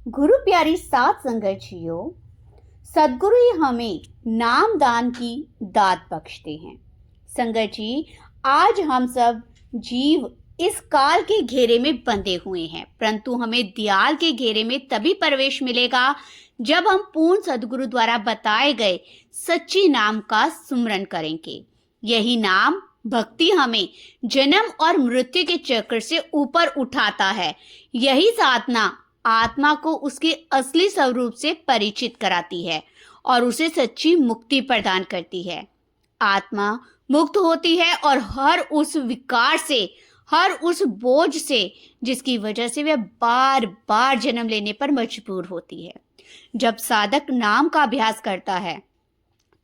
गुरु प्यारी सात संगत जियो, सदगुरु ही हमें नाम दान की दात बख्शते हैं। संगत जी, आज हम सब जीव इस काल के घेरे में बंधे हुए हैं, परंतु हमें दयाल के घेरे में तभी प्रवेश मिलेगा जब हम पूर्ण सदगुरु द्वारा बताए गए सच्ची नाम का सुमरन करेंगे। यही नाम भक्ति हमें जन्म और मृत्यु के चक्र से ऊपर उठाता है। यही साधना आत्मा को उसके असली स्वरूप से परिचित कराती है और उसे सच्ची मुक्ति प्रदान करती है। आत्मा मुक्त होती है और हर उस विकार से, हर उस बोझ से जिसकी वजह से वह बार बार जन्म लेने पर मजबूर होती है। जब साधक नाम का अभ्यास करता है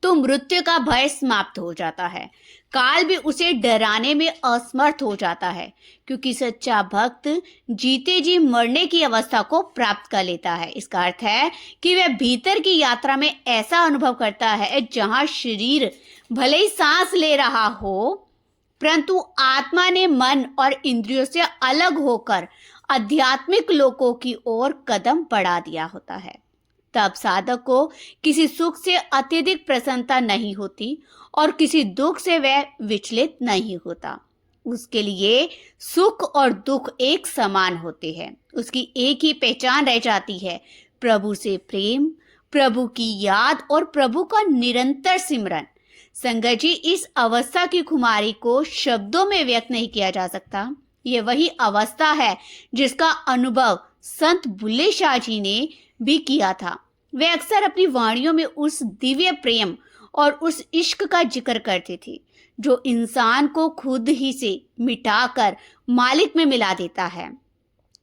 तो मृत्यु का भय समाप्त हो जाता है। काल भी उसे डराने में असमर्थ हो जाता है, क्योंकि सच्चा भक्त जीते जी मरने की अवस्था को प्राप्त कर लेता है। इसका अर्थ है कि वह भीतर की यात्रा में ऐसा अनुभव करता है जहां शरीर भले ही सांस ले रहा हो, परंतु आत्मा ने मन और इंद्रियों से अलग होकर आध्यात्मिक लोकों की ओर कदम बढ़ा दिया होता है। तब साधक को किसी सुख से अत्यधिक प्रसन्नता नहीं होती और किसी दुख से वह विचलित नहीं होता। उसके लिए सुख और दुख एक समान होते हैं। उसकी एक ही पहचान रह जाती है, प्रभु से प्रेम, प्रभु की याद और प्रभु का निरंतर सिमरन। संगत जी, इस अवस्था की खुमारी को शब्दों में व्यक्त नहीं किया जा सकता। ये वही अवस्था है जिसका अनुभव संत बुल्ले शाह जी ने भी किया था। वे अक्सर अपनी वाणियों में उस दिव्य प्रेम और उस इश्क का जिक्र करते थे जो इंसान को खुद ही से मिटाकर मालिक में मिला देता है।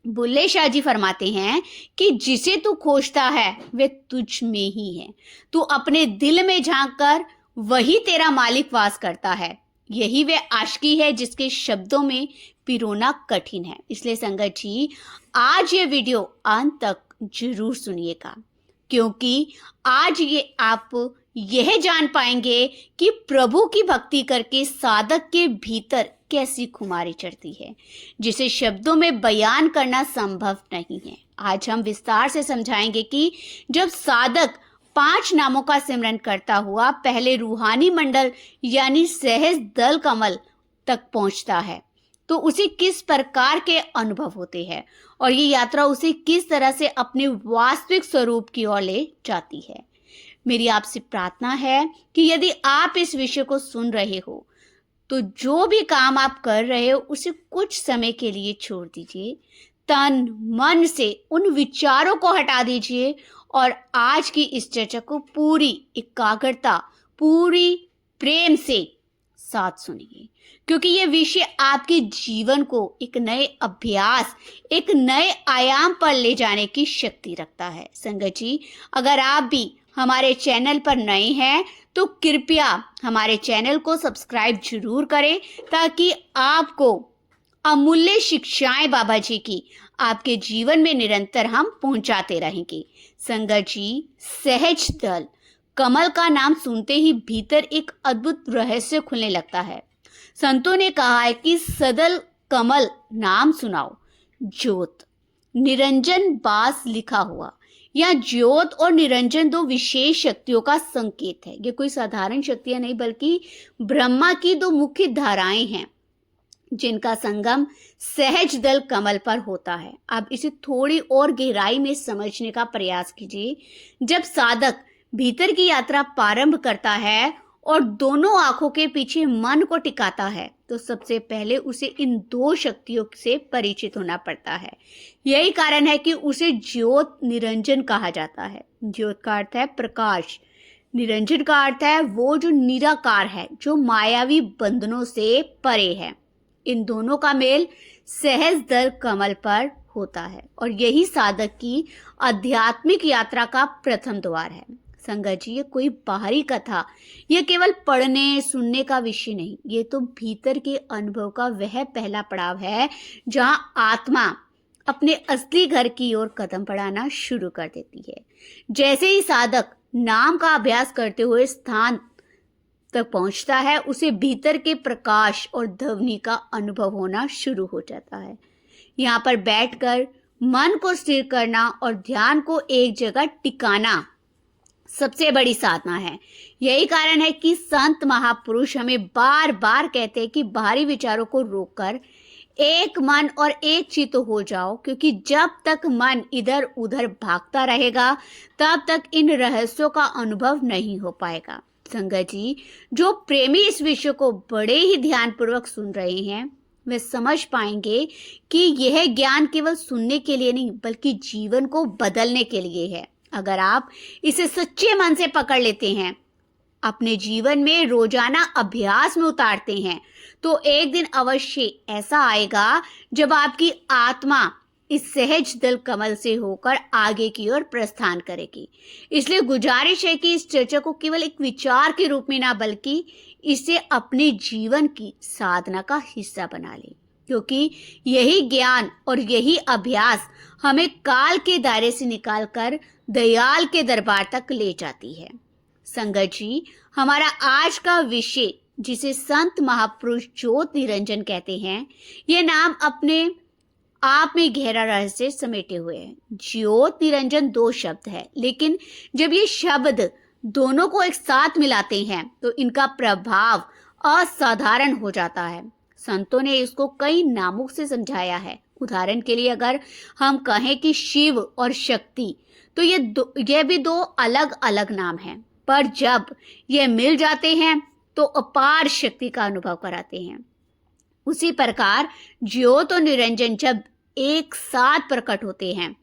बुल्ले शाह जी फरमाते हैं कि जिसे तू खोजता है वे तुझ में ही है। तू अपने दिल में झांक कर वही तेरा मालिक वास करता है। यही वे आशिकी है जिसके शब्दों में पिरोना कठिन है। इसलिए संगत जी, आज ये वीडियो अंत तक जरूर सुनिएगा, क्योंकि आज ये आप यह जान पाएंगे कि प्रभु की भक्ति करके साधक के भीतर कैसी खुमारी चढ़ती है जिसे शब्दों में बयान करना संभव नहीं है। आज हम विस्तार से समझाएंगे कि जब साधक 5 नामों का सिमरन करता हुआ पहले रूहानी मंडल यानी सहज दल कमल तक पहुंचता है तो उसे किस प्रकार के अनुभव होते हैं और ये यात्रा उसे किस तरह से अपने वास्तविक स्वरूप की ओर ले जाती है। मेरी आपसे प्रार्थना है कि यदि आप इस विषय को सुन रहे हो तो जो भी काम आप कर रहे हो उसे कुछ समय के लिए छोड़ दीजिए। तन मन से उन विचारों को हटा दीजिए और आज की इस चर्चा को पूरी एकाग्रता, पूरी प्रेम से साथ सुनिए, क्योंकि ये विषय आपके जीवन को एक नए अभ्यास, एक नए आयाम पर ले जाने की शक्ति रखता है। संगत जी, अगर आप भी हमारे चैनल पर नए हैं तो कृपया हमारे चैनल को सब्सक्राइब जरूर करें, ताकि आपको अमूल्य शिक्षाएं बाबा जी की आपके जीवन में निरंतर हम पहुंचाते रहेंगे। संगत जी, सहज दल कमल का नाम सुनते ही भीतर एक अद्भुत रहस्य खुलने लगता है। संतों ने कहा है कि सदल कमल नाम सुनाओ, ज्योत निरंजन बास लिखा हुआ। यह ज्योत और निरंजन 2 विशेष शक्तियों का संकेत है। ये कोई साधारण शक्तियां नहीं, बल्कि ब्रह्मा की 2 मुख्य धाराएं हैं जिनका संगम सहज दल कमल पर होता है। अब इसे थोड़ी और गहराई में समझने का प्रयास कीजिए। जब साधक भीतर की यात्रा प्रारंभ करता है और दोनों आंखों के पीछे मन को टिकाता है तो सबसे पहले उसे इन 2 शक्तियों से परिचित होना पड़ता है। यही कारण है कि उसे ज्योत निरंजन कहा जाता है। ज्योत का अर्थ है प्रकाश, निरंजन का अर्थ है वो जो निराकार है, जो मायावी बंधनों से परे है। इन दोनों का मेल सहज दल कमल पर होता है और यही साधक की आध्यात्मिक यात्रा का प्रथम द्वार है। संगत जी, ये कोई बाहरी कथा, ये केवल पढ़ने सुनने का विषय नहीं, ये तो भीतर के अनुभव का वह पहला पड़ाव है जहां आत्मा अपने असली घर की ओर कदम बढ़ाना शुरू कर देती है। जैसे ही साधक नाम का अभ्यास करते हुए स्थान तक पहुंचता है, उसे भीतर के प्रकाश और ध्वनि का अनुभव होना शुरू हो जाता है। यहाँ पर बैठकर मन को स्थिर करना और ध्यान को एक जगह टिकाना सबसे बड़ी साधना है। यही कारण है कि संत महापुरुष हमें बार बार कहते हैं कि बाहरी विचारों को रोककर एक मन और एक चित्त हो जाओ, क्योंकि जब तक मन इधर उधर भागता रहेगा तब तक इन रहस्यों का अनुभव नहीं हो पाएगा। संगत जी, जो प्रेमी इस विषय को बड़े ही ध्यानपूर्वक सुन रहे हैं वे समझ पाएंगे कि यह ज्ञान केवल सुनने के लिए नहीं बल्कि जीवन को बदलने के लिए है। अगर आप इसे सच्चे मन से पकड़ लेते हैं, अपने जीवन में रोजाना अभ्यास में उतारते हैं, तो एक दिन अवश्य ऐसा आएगा जब आपकी आत्मा इस सहज दल कमल से होकर आगे की ओर प्रस्थान करेगी। इसलिए गुजारिश है कि इस चर्चा को केवल एक विचार के रूप में ना बल्कि इसे अपने जीवन की साधना का हिस्सा बना लें, क्योंकि यही ज्ञान और यही अभ्यास हमें काल के दायरे से निकालकर दयाल के दरबार तक ले जाती है। संगत जी, हमारा आज का विषय जिसे संत महापुरुष ज्योत निरंजन कहते हैं, यह नाम अपने आप में गहरा रहस्य समेटे हुए है। ज्योत निरंजन दो शब्द है, लेकिन जब ये शब्द दोनों को एक साथ मिलाते हैं तो इनका प्रभाव असाधारण हो जाता है। संतों ने इसको कई नामों से समझाया है। उदाहरण के लिए अगर हम कहें कि शिव और शक्ति, तो ये भी दो अलग अलग नाम हैं, पर जब ये मिल जाते हैं तो अपार शक्ति का अनुभव कराते हैं। उसी प्रकार ज्योत और निरंजन जब एक साथ प्रकट होते हैं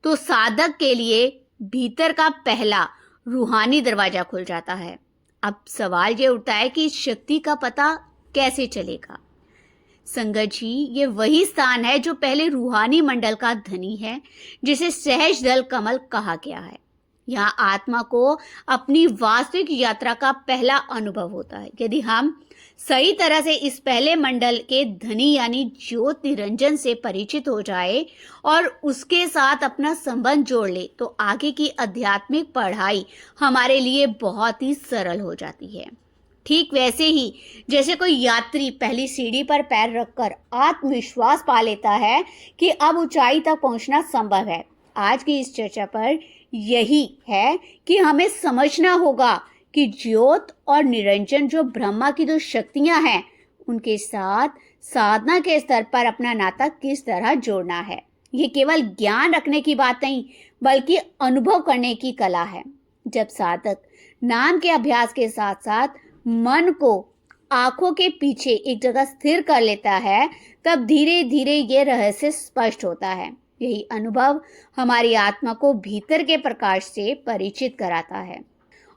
तो साधक के लिए भीतर का पहला रूहानी दरवाजा खुल जाता है। अब सवाल ये उठता है कि इस शक्ति का पता कैसे चलेगा। संगत जी, ये वही स्थान है जो पहले रूहानी मंडल का धनी है, जिसे सहज दल कमल कहा गया है। यहाँ आत्मा को अपनी वास्तविक यात्रा का पहला अनुभव होता है। यदि हम सही तरह से इस पहले मंडल के धनी यानी ज्योत निरंजन से परिचित हो जाए और उसके साथ अपना संबंध जोड़ ले तो आगे की आध्यात्मिक पढ़ाई हमारे लिए बहुत ही सरल हो जाती है। ठीक वैसे ही जैसे कोई यात्री पहली सीढ़ी पर पैर रखकर आत्मविश्वास पा लेता है कि अब ऊंचाई तक पहुंचना संभव है, आज की इस चर्चा पर यही है कि हमें समझना होगा कि ज्योत और निरंजन जो ब्रह्मा की दो शक्तियां हैं, उनके साथ साधना के स्तर पर अपना नाता किस तरह जोड़ना है। ये केवल ज्ञान रखने की बात नहीं बल्कि अनुभव करने की कला है। जब साधक नाम के अभ्यास के साथ साथ मन को आंखों के पीछे एक जगह स्थिर कर लेता है, तब धीरे धीरे ये रहस्य स्पष्ट होता है। यही अनुभव हमारी आत्मा को भीतर के प्रकाश से परिचित कराता है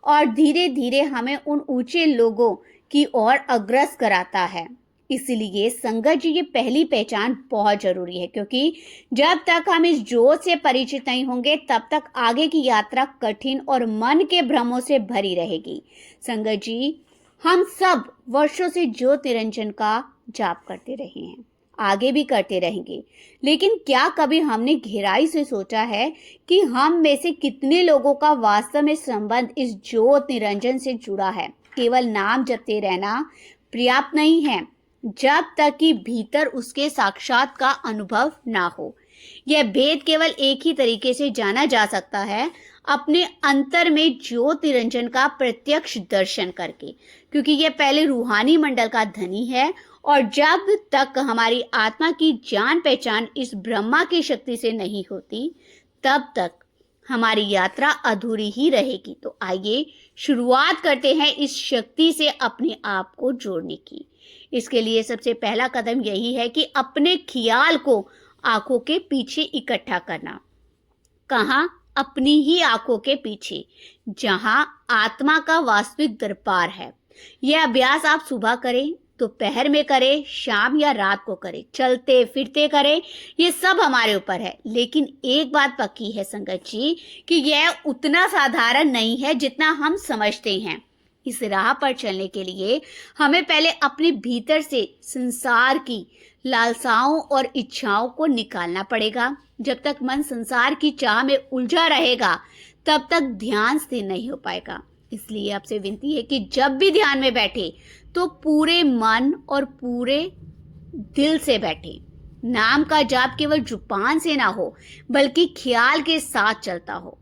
और धीरे धीरे हमें उन ऊंचे लोगों की ओर अग्रसर कराता है। इसलिए संगत जी, ये पहली पहचान बहुत जरूरी है, क्योंकि जब तक हम इस ज्योत से परिचित नहीं होंगे तब तक आगे की यात्रा कठिन और मन के भ्रमों से भरी रहेगी। संगत जी, हम सब वर्षों से ज्योत निरंजन का जाप करते रहे हैं, आगे भी करते रहेंगे, लेकिन क्या कभी हमने गहराई से सोचा है कि हम में से कितने लोगों का वास्तव में संबंध इस ज्योत निरंजन से जुड़ा है। केवल नाम जपते रहना पर्याप्त नहीं है जब तक कि भीतर उसके साक्षात का अनुभव ना हो। यह भेद केवल एक ही तरीके से जाना जा सकता है, अपने अंतर में ज्योत निरंजन का प्रत्यक्ष दर्शन करके, क्योंकि यह पहले रूहानी मंडल का धनी है और जब तक हमारी आत्मा की जान पहचान इस ब्रह्मा की शक्ति से नहीं होती तब तक हमारी यात्रा अधूरी ही रहेगी। तो आइए शुरुआत करते हैं इस शक्ति से अपने आप को जोड़ने की। इसके लिए सबसे पहला कदम यही है कि अपने ख्याल को आंखों के पीछे इकट्ठा करना। कहाँ? अपनी ही आंखों के पीछे, जहां आत्मा का वास्तविक दरबार है। यह अभ्यास आप सुबह करें, दोपहर में करें, शाम या रात को करें, चलते फिरते करें, ये सब हमारे ऊपर है। लेकिन एक बात पक्की है संगत जी कि यह उतना साधारण नहीं है जितना हम समझते हैं। इस राह पर चलने के लिए हमें पहले अपने भीतर से संसार की लालसाओं और इच्छाओं को निकालना पड़ेगा। जब तक मन संसार की चाह में उलझा रहेगा तब तक ध्यान स्थिर नहीं हो पाएगा। इसलिए आपसे विनती है कि जब भी ध्यान में बैठे तो पूरे मन और पूरे दिल से बैठे। नाम का जाप केवल जुबान से ना हो बल्कि ख्याल के साथ चलता हो।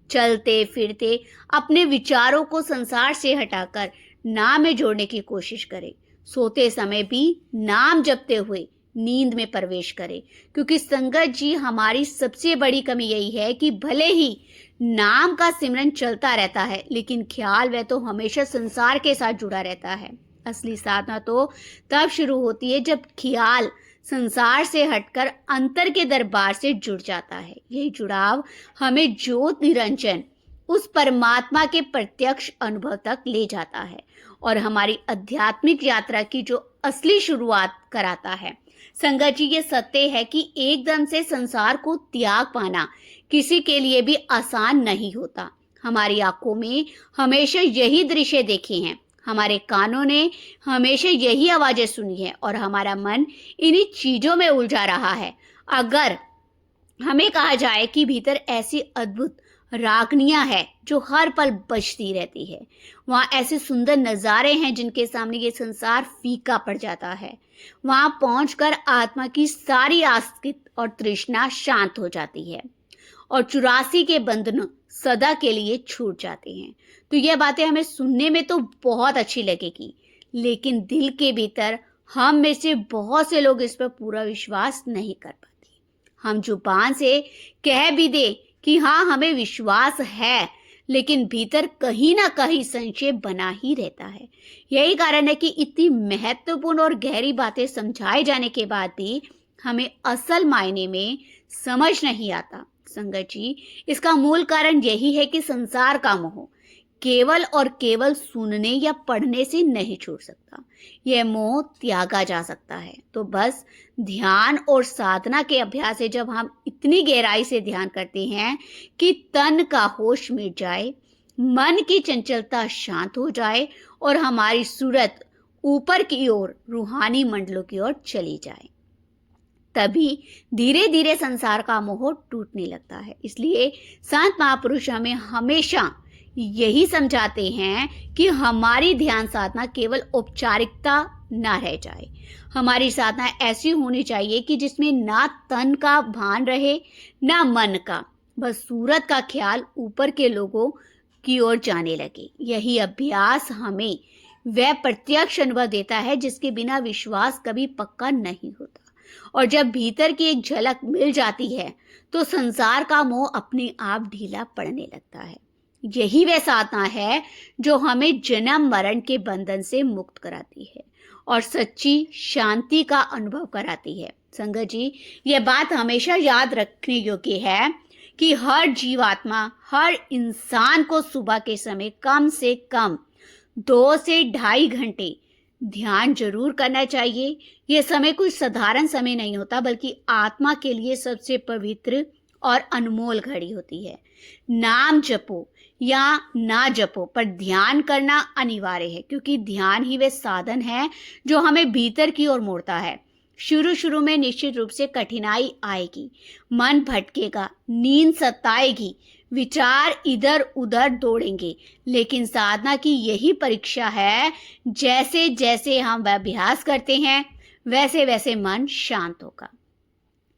चलते फिरते अपने विचारों को संसार से हटाकर नाम में जोड़ने की कोशिश करें। सोते समय भी नाम जपते हुए नींद में प्रवेश करें, क्योंकि संगत जी हमारी सबसे बड़ी कमी यही है कि भले ही नाम का सिमरन चलता रहता है लेकिन ख्याल वह तो हमेशा संसार के साथ जुड़ा रहता है। असली साधना तो तब शुरू होती है जब ख्याल संसार से हटकर अंतर के दरबार से जुड़ जाता है। यही जुड़ाव हमें ज्योत निरंजन उस परमात्मा के प्रत्यक्ष अनुभव तक ले जाता है और हमारी आध्यात्मिक यात्रा की जो असली शुरुआत कराता है। संगत जी, ये सत्य है कि एकदम से संसार को त्याग पाना किसी के लिए भी आसान नहीं होता। हमारी आंखों में हमेशा यही दृश्य देखे हैं, हमारे कानों ने हमेशा यही आवाजें सुनी है और हमारा मन इन्हीं चीजों में उलझा रहा है। अगर हमें कहा जाए कि भीतर ऐसी अद्भुत रागनियां है जो हर पल बजती रहती है, वहाँ ऐसे सुंदर नज़ारे हैं जिनके सामने ये संसार फीका पड़ जाता है, वहाँ पहुंचकर आत्मा की सारी आसक्ति और तृष्णा शांत हो जाती है और 84 के बंधन सदा के लिए छूट जाते हैं। तो यह बातें हमें सुनने में तो बहुत अच्छी लगेगी, लेकिन दिल के भीतर हम में से बहुत से लोग इस पर पूरा विश्वास नहीं कर पाते। हम जुबान से कह भी दे कि हाँ हमें विश्वास है, लेकिन भीतर कहीं ना कहीं संशय बना ही रहता है। यही कारण है कि इतनी महत्वपूर्ण और गहरी बातें समझाए जाने के बाद भी हमें असल मायने में समझ नहीं आता। संगत जी, इसका मूल कारण यही है कि संसार का मोह केवल और केवल सुनने या पढ़ने से नहीं छूट सकता। यह मोह त्यागा जा सकता है तो बस ध्यान और साधना के अभ्यास से जब हम इतनी गहराई से ध्यान करते हैं कि तन का होश मिट जाए, मन की चंचलता शांत हो जाए और हमारी सूरत ऊपर की ओर रूहानी मंडलों की ओर चली जाए, तभी धीरे धीरे संसार का मोह टूटने लगता है। इसलिए संत महापुरुष हमें हमेशा यही समझाते हैं कि हमारी ध्यान साधना केवल औपचारिकता ना रह जाए। हमारी साधना ऐसी होनी चाहिए कि जिसमें ना तन का भान रहे ना मन का, बस सूरत का ख्याल ऊपर के लोगों की ओर जाने लगे। यही अभ्यास हमें वह प्रत्यक्ष अनुभव देता है जिसके बिना विश्वास कभी पक्का नहीं होता। और जब भीतर की एक झलक मिल जाती है तो संसार का मोह अपने आप ढीला पड़ने लगता है। यही वह साधना है जो हमें जन्म मरण के बंधन से मुक्त कराती है और सच्ची शांति का अनुभव कराती है। संगत जी, यह बात हमेशा याद रखने योग्य है कि हर जीवात्मा, हर इंसान को सुबह के समय कम से कम 2 से 2.5 घंटे ध्यान जरूर करना चाहिए। यह समय कोई साधारण समय नहीं होता, बल्कि आत्मा के लिए सबसे पवित्र और अनमोल घड़ी होती है। नाम जपो या ना जपो, पर ध्यान करना अनिवार्य है, क्योंकि ध्यान ही वह साधन है जो हमें भीतर की ओर मोड़ता है। शुरू में निश्चित रूप से कठिनाई आएगी, मन भटकेगा, नींद सताएगी, विचार इधर उधर दौड़ेंगे, लेकिन साधना की यही परीक्षा है। जैसे जैसे हम अभ्यास करते हैं वैसे वैसे मन शांत होगा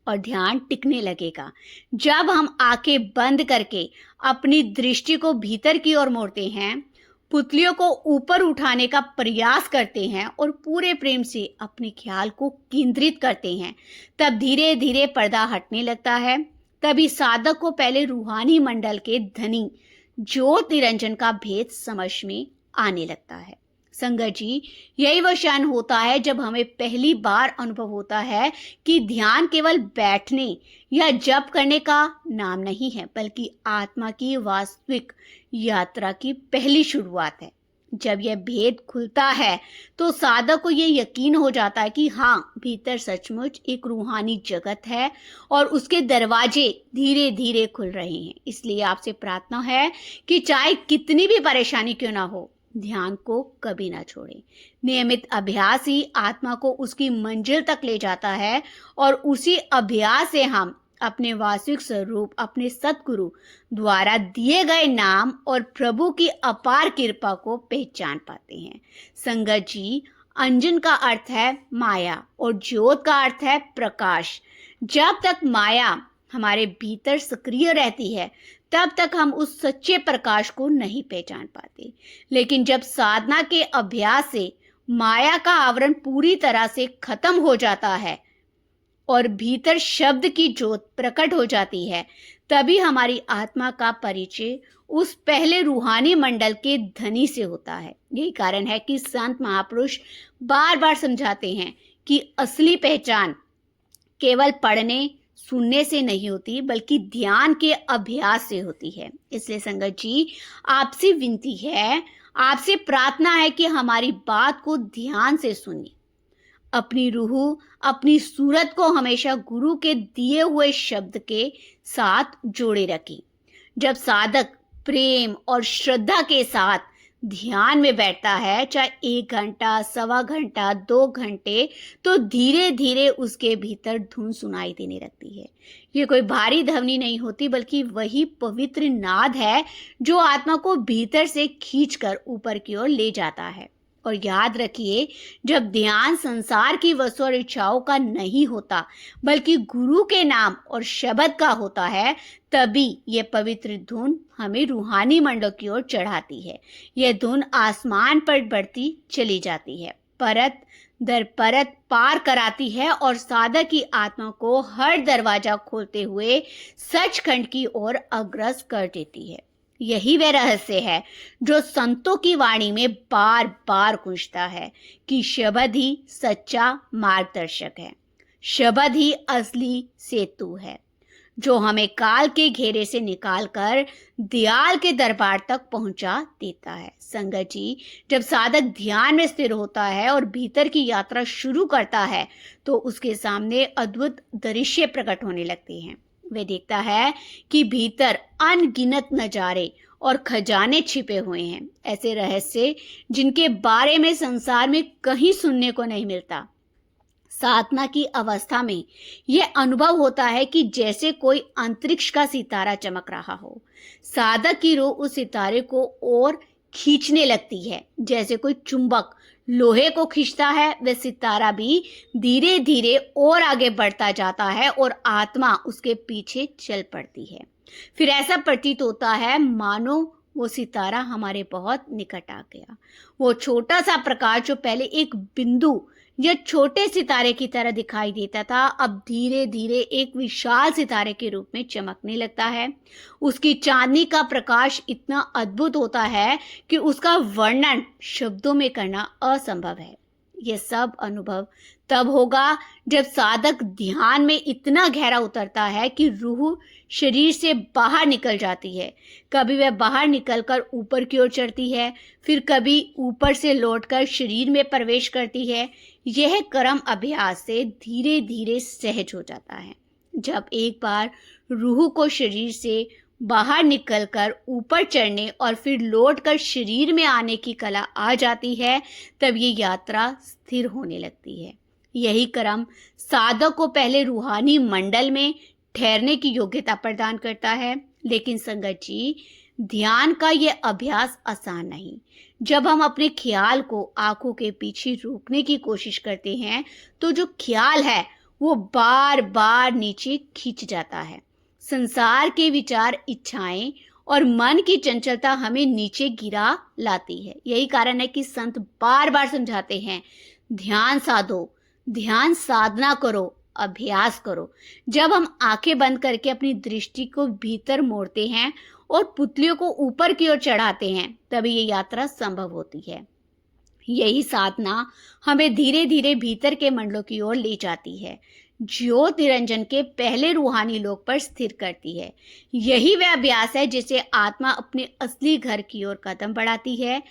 और ध्यान टिकने लगेगा। जब हम आंखें बंद करके अपनी दृष्टि को भीतर की ओर मोड़ते हैं, पुतलियों को ऊपर उठाने का प्रयास करते हैं और पूरे प्रेम से अपने ख्याल को केंद्रित करते हैं, तब धीरे धीरे पर्दा हटने लगता है। तभी साधक को पहले रूहानी मंडल के धनी ज्योत निरंजन का भेद समझ में आने लगता है। संगत जी, यही वह क्षण होता है जब हमें पहली बार अनुभव होता है कि ध्यान केवल बैठने या जप करने का नाम नहीं है, बल्कि आत्मा की वास्तविक यात्रा की पहली शुरुआत है। जब यह भेद खुलता है तो साधक को यह यकीन हो जाता है कि हाँ, भीतर सचमुच एक रूहानी जगत है और उसके दरवाजे धीरे धीरे खुल रहे हैं। इसलिए आपसे प्रार्थना है कि चाहे कितनी भी परेशानी क्यों ना हो, ध्यान को कभी ना छोड़ें। नियमित अभ्यास ही आत्मा को उसकी मंजिल तक ले जाता है और उसी अभ्यास से हम अपने वास्तविक स्वरूप, अपने सतगुरु द्वारा दिए गए नाम और प्रभु की अपार कृपा को पहचान पाते हैं। संगत जी, अंजन का अर्थ है माया और ज्योत का अर्थ है प्रकाश। जब तक माया हमारे भीतर सक्रिय रहती है तब तक हम उस सच्चे प्रकाश को नहीं पहचान पाते। लेकिन जब साधना के अभ्यास से माया का आवरण पूरी तरह से खत्म हो जाता है और भीतर शब्द की ज्योत प्रकट हो जाती है, तभी हमारी आत्मा का परिचय उस पहले रूहानी मंडल के धनी से होता है। यही कारण है कि संत महापुरुष बार बार समझाते हैं कि असली पहचान केवल पढ़ने सुनने से नहीं होती बल्कि ध्यान के अभ्यास से होती है। इसलिए संगत जी, आपसे विनती है, आपसे प्रार्थना है कि हमारी बात को ध्यान से सुनिए। अपनी रूह, अपनी सूरत को हमेशा गुरु के दिए हुए शब्द के साथ जोड़े रखें। जब साधक प्रेम और श्रद्धा के साथ ध्यान में बैठता है, चाहे 1 घंटा, सवा घंटा, 2 घंटे, तो धीरे धीरे उसके भीतर धुन सुनाई देने लगती है। ये कोई भारी ध्वनि नहीं होती बल्कि वही पवित्र नाद है जो आत्मा को भीतर से खींचकर ऊपर की ओर ले जाता है। और याद रखिए, जब ध्यान संसार की वस्तु और इच्छाओं का नहीं होता बल्कि गुरु के नाम और शब्द का होता है, तभी ये पवित्र धुन हमें रूहानी मंडल की ओर चढ़ाती है। यह धुन आसमान पर बढ़ती चली जाती है, परत दर परत पार कराती है और साधक की आत्मा को हर दरवाजा खोलते हुए सचखंड की ओर अग्रसर कर देती है। यही वह रहस्य है जो संतों की वाणी में बार बार गूंजता है कि शब्द ही सच्चा मार्गदर्शक है, शब्द ही असली सेतु है जो हमें काल के घेरे से निकालकर दयाल के दरबार तक पहुंचा देता है। संगत जी, जब साधक ध्यान में स्थिर होता है और भीतर की यात्रा शुरू करता है तो उसके सामने अद्भुत दृश्य प्रकट होने लगते हैं। वह देखता है कि भीतर अनगिनत नजारे और खजाने छिपे हुए हैं, ऐसे रहस्य जिनके बारे में संसार में कहीं सुनने को नहीं मिलता। साधना की अवस्था में यह अनुभव होता है कि जैसे कोई अंतरिक्ष का सितारा चमक रहा हो। साधक की रूह उस सितारे को और खींचने लगती है। जैसे कोई चुंबक लोहे को खींचता है, वह सितारा भी धीरे धीरे और आगे बढ़ता जाता है और आत्मा उसके पीछे चल पड़ती है। फिर ऐसा प्रतीत होता है मानो वो सितारा हमारे बहुत निकट आ गया। वो छोटा सा प्रकाश जो पहले एक बिंदु या छोटे सितारे की तरह दिखाई देता था, अब धीरे धीरे एक विशाल सितारे के रूप में चमकने लगता है। उसकी चांदनी का प्रकाश इतना अद्भुत होता है कि उसका वर्णन शब्दों में करना असंभव है। यह सब अनुभव तब होगा जब साधक ध्यान में इतना गहरा उतरता है कि रूह शरीर से बाहर निकल जाती है। कभी वह बाहर निकलकर ऊपर की ओर चढ़ती है, फिर कभी ऊपर से लौटकर शरीर में प्रवेश करती है। यह क्रम अभ्यास से धीरे धीरे सहज हो जाता है। जब एक बार रूह को शरीर से बाहर निकलकर ऊपर चढ़ने और फिर लौटकर शरीर में आने की कला आ जाती है, तब ये यात्रा स्थिर होने लगती है। यही क्रम साधक को पहले रूहानी मंडल में ठहरने की योग्यता प्रदान करता है। लेकिन संगत जी, ध्यान का यह अभ्यास आसान नहीं। जब हम अपने ख्याल को आंखों के पीछे रोकने की कोशिश करते हैं तो जो ख्याल है वो बार बार नीचे खींच जाता है। संसार के विचार, इच्छाएं और मन की चंचलता हमें नीचे गिरा लाती है। यही कारण है कि संत बार बार समझाते हैं, ध्यान साधो, ध्यान साधना करो, अभ्यास करो। जब हम आंखें बंद करके अपनी दृष्टि को भीतर मोड़ते हैं और पुतलियों को ऊपर की ओर चढ़ाते हैं, तभी ये यात्रा संभव होती है। यही साधना हमें धीरे धीरे भीतर के मंडलों की ओर ले जाती है, ज्योत निरंजन के पहले रूहानी लोक पर स्थिर करती है। यही वह अभ्यास है जिसे आत्मा अपने असली घर की ओर कदम बढ़ाती है।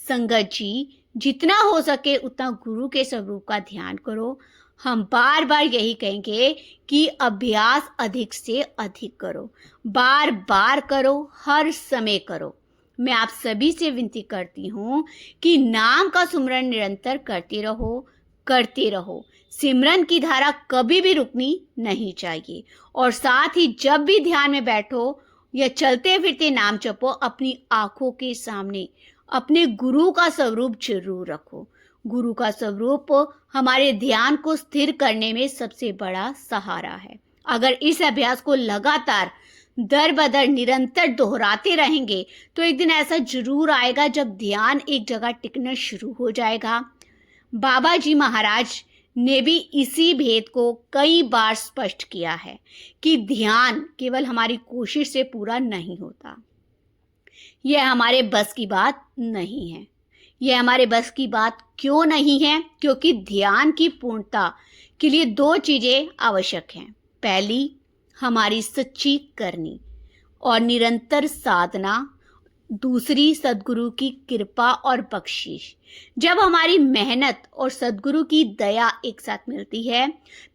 संगत जी, जितना हो सके उतना गुरु के स्वरूप का ध्यान करो। हम बार बार यही कहेंगे कि अभ्यास अधिक से अधिक करो, बार बार करो, हर समय करो। मैं आप सभी से विनती करती हूँ कि नाम का सुमरन निरंतर करते रहो। सिमरन की धारा कभी भी रुकनी नहीं चाहिए। और साथ ही जब भी ध्यान में बैठो या चलते फिरते नाम जपो, अपनी आंखों के सामने अपने गुरु का स्वरूप जरूर रखो। गुरु का स्वरूप हमारे ध्यान को स्थिर करने में सबसे बड़ा सहारा है। अगर इस अभ्यास को लगातार दर बदर निरंतर दोहराते रहेंगे तो एक दिन ऐसा जरूर आएगा जब ध्यान एक जगह टिकना शुरू हो जाएगा। बाबा जी महाराज ने भी इसी भेद को कई बार स्पष्ट किया है कि ध्यान केवल हमारी कोशिश से पूरा नहीं होता। यह हमारे बस की बात नहीं है। यह हमारे बस की बात क्यों नहीं है? क्योंकि ध्यान की पूर्णता के लिए दो चीजें आवश्यक हैं। पहली, हमारी सच्ची करनी और निरंतर साधना। दूसरी, सद्गुरु की कृपा और बख्शिश। जब हमारी मेहनत और सद्गुरु की दया एक साथ मिलती है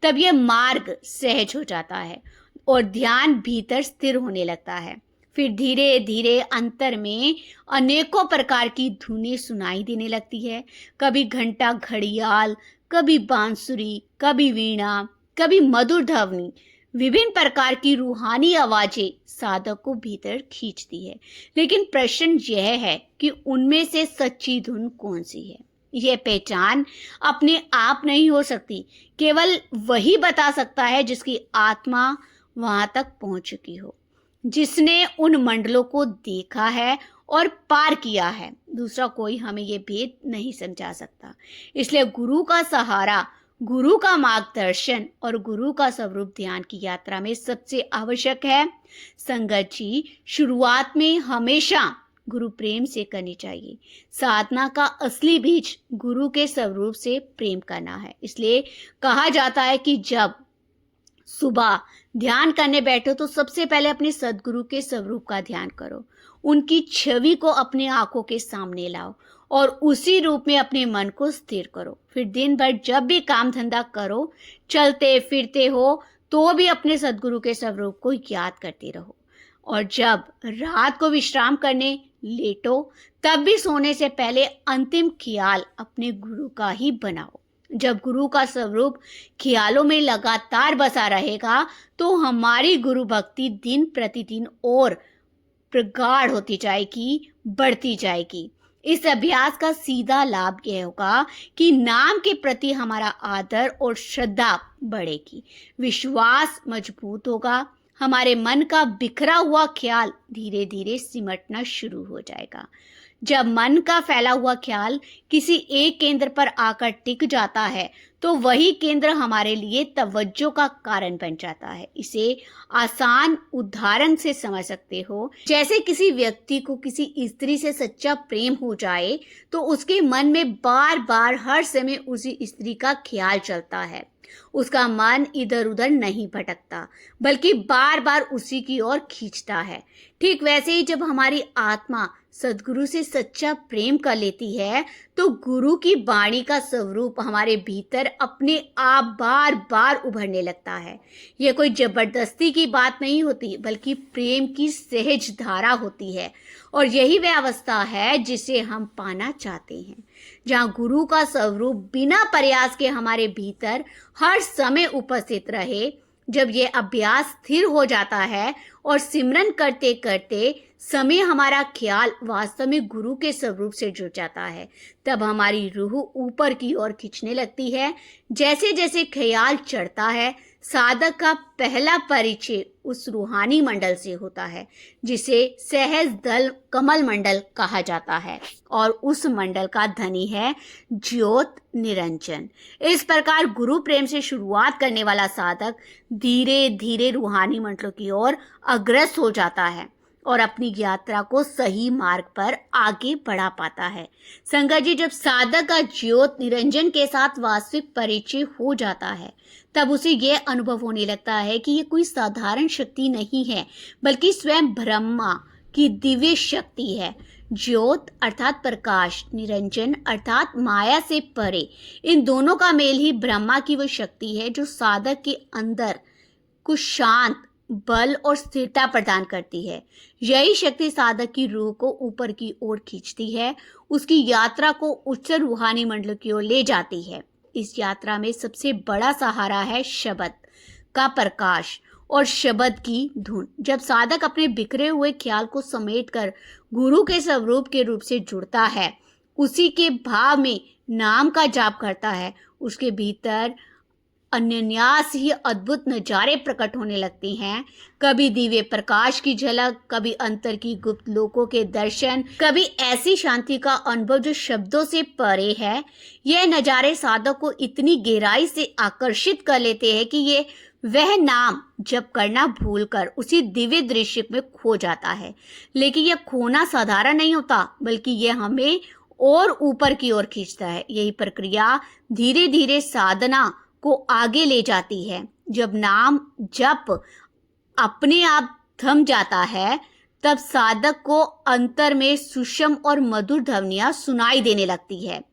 तब यह मार्ग सहज हो जाता है और ध्यान भीतर स्थिर होने लगता है। फिर धीरे धीरे अंतर में अनेकों प्रकार की धुनें सुनाई देने लगती है। कभी घंटा घड़ियाल, कभी बांसुरी, कभी वीणा, कभी मधुर ध्वनि। विभिन्न प्रकार की रूहानी आवाजें साधक को भीतर खींचती है। लेकिन प्रश्न यह है कि उनमें से सच्ची धुन कौन सी है? यह पहचान अपने आप नहीं हो सकती। केवल वही बता सकता है जिसकी आत्मा वहां तक पहुंच चुकी हो, जिसने उन मंडलों को देखा है और पार किया है। दूसरा कोई हमें ये भेद नहीं समझा सकता। इसलिए गुरु का सहारा, गुरु का मार्गदर्शन और गुरु का स्वरूप ध्यान की यात्रा में सबसे आवश्यक है। संगत जी, शुरुआत में हमेशा गुरु प्रेम से करनी चाहिए। साधना का असली बीज गुरु के स्वरूप से प्रेम करना है। इसलिए कहा जाता है कि जब सुबह ध्यान करने बैठो तो सबसे पहले अपने सद्गुरु के स्वरूप का ध्यान करो। उनकी छवि को अपने आंखों के सामने लाओ और उसी रूप में अपने मन को स्थिर करो। फिर दिन भर जब भी काम धंधा करो, चलते फिरते हो, तो भी अपने सद्गुरु के स्वरूप को याद करते रहो। और जब रात को विश्राम करने लेटो तब भी सोने से पहले अंतिम ख्याल अपने गुरु का ही बनाओ। जब गुरु का स्वरूप ख्यालों में लगातार बसा रहेगा तो हमारी गुरु भक्ति दिन प्रतिदिन और प्रगाढ़ होती जाएगी, बढ़ती जाएगी। इस अभ्यास का सीधा लाभ यह होगा कि नाम के प्रति हमारा आदर और श्रद्धा बढ़ेगी, विश्वास मजबूत होगा, हमारे मन का बिखरा हुआ ख्याल धीरे धीरे सिमटना शुरू हो जाएगा। जब मन का फैला हुआ ख्याल किसी एक केंद्र पर आकर टिक जाता है तो वही केंद्र हमारे लिए तवज्जो का कारण बन जाता है। इसे आसान उदाहरण से समझ सकते हो। जैसे किसी व्यक्ति को किसी स्त्री से सच्चा प्रेम हो जाए तो उसके मन में बार बार हर समय उसी स्त्री का ख्याल चलता है। उसका मन इधर उधर नहीं भटकता बल्कि बार बार उसी की ओर खींचता है। ठीक वैसे ही जब हमारी आत्मा सद्गुरु से सच्चा प्रेम कर लेती है तो गुरु की वाणी का स्वरूप हमारे भीतर अपने आप बार बार उभरने लगता है। यह कोई जबरदस्ती की बात नहीं होती बल्कि प्रेम की सहज धारा होती है और यही वह अवस्था है जिसे हम पाना चाहते हैं, जहाँ गुरु का स्वरूप बिना प्रयास के हमारे भीतर हर समय उपस्थित रहे। जब यह अभ्यास स्थिर हो जाता है और सिमरन करते करते समय हमारा ख्याल वास्तव में गुरु के स्वरूप से जुड़ जाता है, तब हमारी रूह ऊपर की ओर खींचने लगती है। जैसे जैसे ख्याल चढ़ता है, साधक का पहला परिचय उस रूहानी मंडल से होता है जिसे सहज दल कमल मंडल कहा जाता है और उस मंडल का धनी है ज्योत निरंजन। इस प्रकार गुरु प्रेम से शुरुआत करने वाला साधक धीरे धीरे रूहानी मंडलों की ओर अग्रसर हो जाता है और अपनी यात्रा को सही मार्ग पर आगे बढ़ा पाता है। संगत जी, जब साधक का ज्योत निरंजन के साथ वास्तविक परिचय हो जाता है तब उसे यह अनुभव होने लगता है कि यह कोई साधारण शक्ति नहीं है बल्कि स्वयं ब्रह्मा की दिव्य शक्ति है। ज्योत अर्थात प्रकाश, निरंजन अर्थात माया से परे, इन दोनों का मेल ही ब्रह्मा की वह शक्ति है जो साधक के अंदर कुछ शांत, बल और स्थिरता प्रदान करती है। यही शक्ति साधक की रूह को ऊपर की ओर खींचती है, उसकी यात्रा को उच्च रूहानी मंडल की ओर ले जाती है। इस यात्रा में सबसे बड़ा सहारा है शब्द का प्रकाश और शब्द की धुन। जब साधक अपने बिखरे हुए ख्याल को समेटकर गुरु के स्वरूप के रूप से जुड़ता है, उसी के भाव में नाम का जाप करता है उसके भीतर अनन्यास ही अद्भुत नजारे प्रकट होने लगते हैं। कभी दिव्य प्रकाश की झलक, कभी अंतर की गुप्त लोकों के दर्शन, कभी ऐसी शांति का अनुभव जो शब्दों से परे है। यह नजारे साधक को इतनी गहराई से आकर्षित कर लेते हैं कि ये वह नाम जप करना भूलकर उसी दिव्य दृश्य में खो जाता है। लेकिन यह खोना साधारण नहीं होता, बल्कि यह हमें और ऊपर की ओर खींचता है। यही प्रक्रिया धीरे धीरे साधना को आगे ले जाती है। जब नाम जप अपने आप थम जाता है, तब साधक को अंतर में सूक्ष्म और मधुर ध्वनियां सुनाई देने लगती है।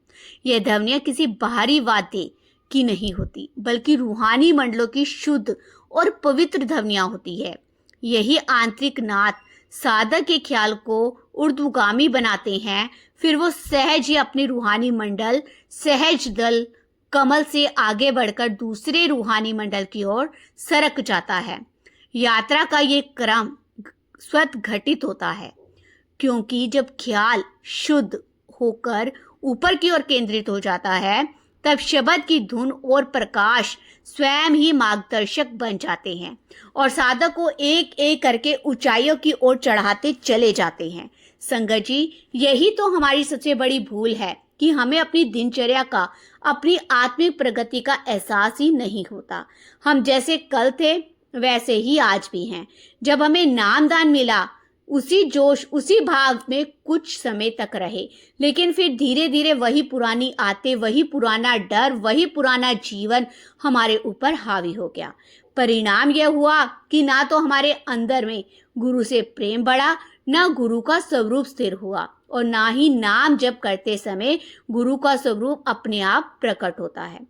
यह ध्वनियां किसी बाहरी वाद्य की नहीं होती, बल्कि रूहानी मंडलों की शुद्ध और पवित्र ध्वनियां होती है। यही आंतरिक नाद साधक के ख्याल को ऊर्ध्वगामी बनाते हैं। फिर वो सहज ही अपने रूहानी मंडल सहज दल कमल से आगे बढ़कर दूसरे रूहानी मंडल की ओर सरक जाता है। यात्रा का ये क्रम स्वतः घटित होता है, क्योंकि जब ख्याल शुद्ध होकर ऊपर की ओर केंद्रित हो जाता है, तब शब्द की धुन और प्रकाश स्वयं ही मार्गदर्शक बन जाते हैं और साधक को एक एक करके ऊंचाइयों की ओर चढ़ाते चले जाते हैं। संगत जी, यही तो हमारी सबसे बड़ी भूल है कि हमें अपनी दिनचर्या का, अपनी आत्मिक प्रगति का एहसास ही नहीं होता। हम जैसे कल थे वैसे ही आज भी हैं। जब हमें नामदान मिला, उसी जोश उसी भाव में कुछ समय तक रहे, लेकिन फिर धीरे धीरे वही पुरानी आते, वही पुराना डर, वही पुराना जीवन हमारे ऊपर हावी हो गया। परिणाम यह हुआ कि ना तो हमारे अंदर में गुरु से प्रेम बढ़ा, ना गुरु का स्वरूप स्थिर हुआ, और ना ही नाम जप करते समय गुरु का स्वरूप अपने आप प्रकट होता है।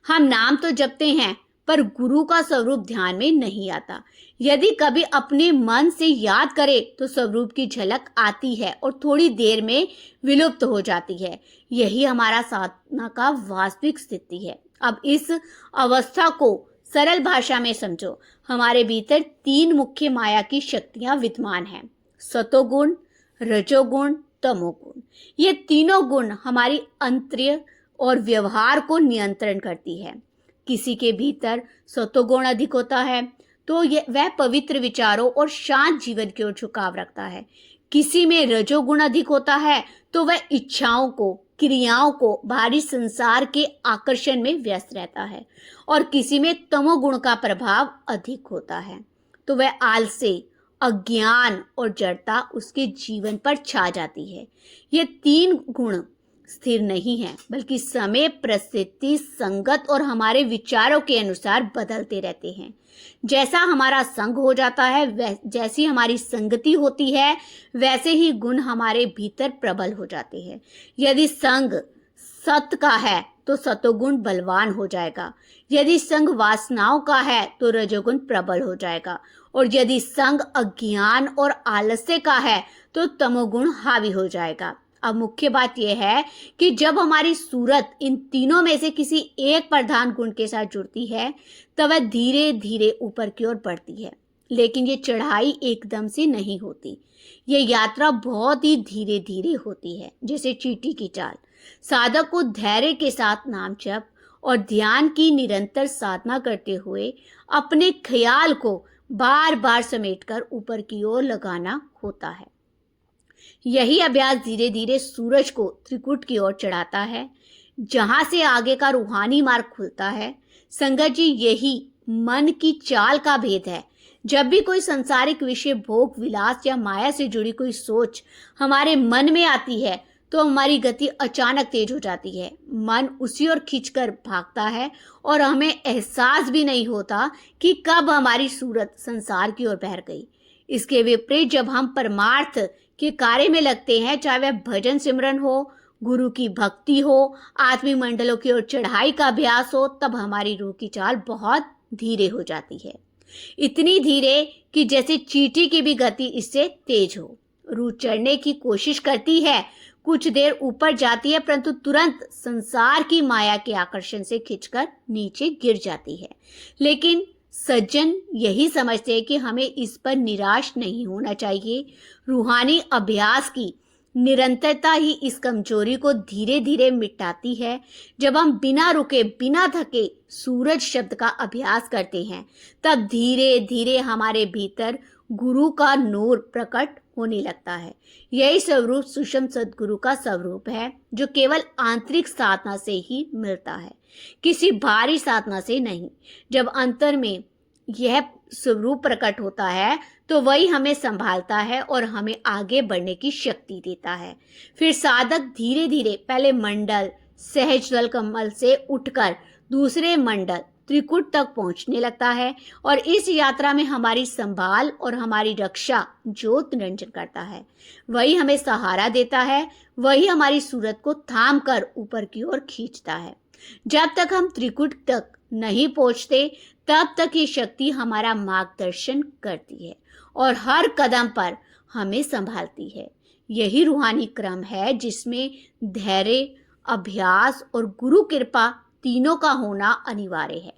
हम नाम तो जपते हैं, पर गुरु का स्वरूप ध्यान में नहीं आता। यदि कभी अपने मन से याद करें तो स्वरूप की झलक आती है और थोड़ी देर में विलुप्त हो जाती है। यही हमारा साधना का वास्तविक स्थिति है। अब इस अवस्था को सरल भाषा में समझो। हमारे भीतर 3 मुख्य माया की शक्तियां विद्यमान हैं: सतोगुण, रजोगुण, तमोगुण। ये तीनों गुण हमारी अंतर्य और व्यवहार को नियंत्रण करती है। किसी के भीतर सतोगुण अधिक होता है तो वह पवित्र विचारों और शांत जीवन की ओर झुकाव रखता है। किसी में रजोगुण अधिक होता है तो वह इच्छाओं को, क्रियाओं को, बाहरी संसार के आकर्षण में व्यस्त रहता है, और किसी में तमोगुण का प्रभाव अधिक होता है तो वह आलस्य, अज्ञान और जड़ता उसके जीवन पर छा जाती है। ये 3 गुण स्थिर नहीं है, बल्कि समय, परिस्थिति, संगत और हमारे विचारों के अनुसार बदलते रहते हैं। जैसा हमारा संग हो जाता है, जैसी हमारी संगति होती है, वैसे ही गुण हमारे भीतर प्रबल हो जाते हैं। यदि संग सत्य का है तो सतोगुण बलवान हो जाएगा। यदि संग वासनाओं का है तो रजोगुण प्रबल हो जाएगा, और यदि संग अज्ञान और आलस्य का है तो तमोगुण हावी हो जाएगा। अब मुख्य बात यह है कि जब हमारी सूरत इन तीनों में से किसी एक प्रधान गुण के साथ जुड़ती है, तब वह धीरे धीरे ऊपर की ओर बढ़ती है। लेकिन ये चढ़ाई एकदम से नहीं होती। ये यात्रा बहुत ही धीरे धीरे होती है, जैसे चींटी की चाल। साधक को धैर्य के साथ नाम जप और ध्यान की निरंतर साधना करते हुए अपने ख्याल को बार बार समेटकर ऊपर की ओर लगाना होता है। यही अभ्यास धीरे धीरे सूरज को त्रिकुट की ओर चढ़ाता है, जहां से आगे का रूहानी मार्ग खुलता है। संगत जी, यही मन की चाल का भेद है। जब भी कोई सांसारिक विषय, भोग विलास या माया से जुड़ी कोई सोच हमारे मन में आती है, तो हमारी गति अचानक तेज हो जाती है। मन उसी ओर खींचकर भागता है और हमें एहसास भी नहीं होता कि कब हमारी सूरत संसार की ओर बहर गई। इसके विपरीत जब हम परमार्थ के कार्य में लगते हैं, चाहे वह भजन सिमरन हो, गुरु की भक्ति हो, आत्मिक मंडलों की ओर चढ़ाई का अभ्यास हो, तब हमारी रूह की चाल बहुत धीरे हो जाती है। इतनी धीरे कि जैसे चींटी की भी गति इससे तेज हो। रूह चढ़ने की कोशिश करती है, कुछ देर ऊपर जाती है, परंतु तुरंत संसार की माया के आकर्षण से खिंचकर नीचे गिर जाती है। लेकिन सज्जन यही समझते हैं कि हमें इस पर निराश नहीं होना चाहिए। रूहानी अभ्यास की निरंतरता ही इस कमजोरी को धीरे धीरे मिटाती है। जब हम बिना रुके बिना थके सूरज शब्द का अभ्यास करते हैं, तब धीरे धीरे हमारे भीतर गुरु का नूर प्रकट होने लगता है। यही स्वरूप सूक्ष्म सद्गुरु का स्वरूप है, जो केवल आंतरिक साधना से ही मिलता है, किसी बाहरी साधना से नहीं। जब अंतर में यह स्वरूप प्रकट होता है तो वही हमें संभालता है और हमें आगे बढ़ने की शक्ति देता है। फिर साधक धीरे धीरे पहले मंडल सहज दल कमल से उठकर दूसरे मंडल त्रिकुट तक पहुंचने लगता है, और इस यात्रा में हमारी संभाल और हमारी रक्षा ज्योत निरंजन करता है। वही हमें सहारा देता है, वही हमारी सूरत को थाम कर ऊपर की ओर खींचता है। जब तक हम त्रिकुट तक नहीं पहुंचते, तब तक ये शक्ति हमारा मार्गदर्शन करती है और हर कदम पर हमें संभालती है। यही रूहानी क्रम है जिसमें धैर्य, अभ्यास और गुरु कृपा तीनों का होना अनिवार्य है।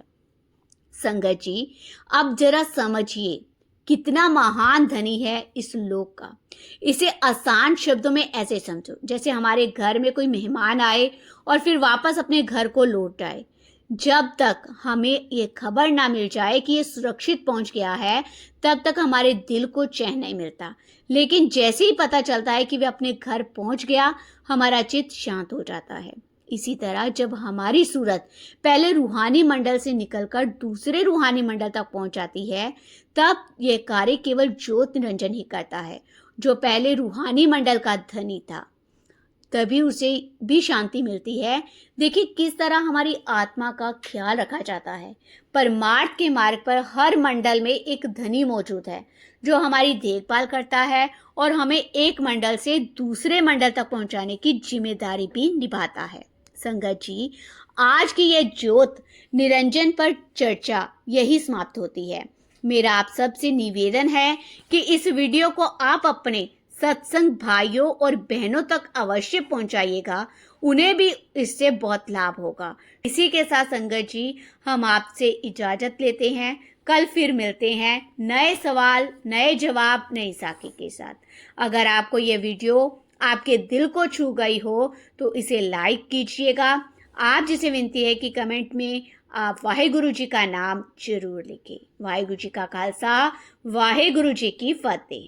संगत जी, अब जरा समझिए कितना महान धनी है इस लोक का। इसे आसान शब्दों में ऐसे समझो, जैसे हमारे घर में कोई मेहमान आए और फिर वापस अपने घर को लौट जाए। जब तक हमें ये खबर ना मिल जाए कि ये सुरक्षित पहुंच गया है, तब तक हमारे दिल को चैन नहीं मिलता। लेकिन जैसे ही पता चलता है कि वे अपने घर पहुंच गया, हमारा चित्त शांत हो जाता है। इसी तरह जब हमारी सूरत पहले रूहानी मंडल से निकलकर दूसरे रूहानी मंडल तक पहुंच जाती है, तब यह कार्य केवल ज्योत निरंजन ही करता है, जो पहले रूहानी मंडल का धनी था। तभी उसे भी शांति मिलती है। देखिए किस तरह हमारी आत्मा का ख्याल रखा जाता है। परमार्थ के मार्ग पर हर मंडल में एक धनी मौजूद है, जो हमारी देखभाल करता है और हमें एक मंडल से दूसरे मंडल तक पहुंचाने की जिम्मेदारी भी निभाता है। संगत जी, आज की यह ज्योत निरंजन पर चर्चा यही समाप्त होती है। मेरा आप सबसे निवेदन है कि इस वीडियो को आप अपने सत्संग भाइयों और बहनों तक अवश्य पहुंचाइएगा, उन्हें भी इससे बहुत लाभ होगा। इसी के साथ संगत जी, हम आपसे इजाजत लेते हैं। कल फिर मिलते हैं नए सवाल, नए जवाब, नई साखी के साथ। अगर आपको ये वीडियो आपके दिल को छू गई हो तो इसे लाइक कीजिएगा। आप जिसे विनती है कि कमेंट में आप वाहेगुरु जी का नाम जरूर लिखें। वाहेगुरु जी का खालसा, वाहेगुरु जी की फतेह।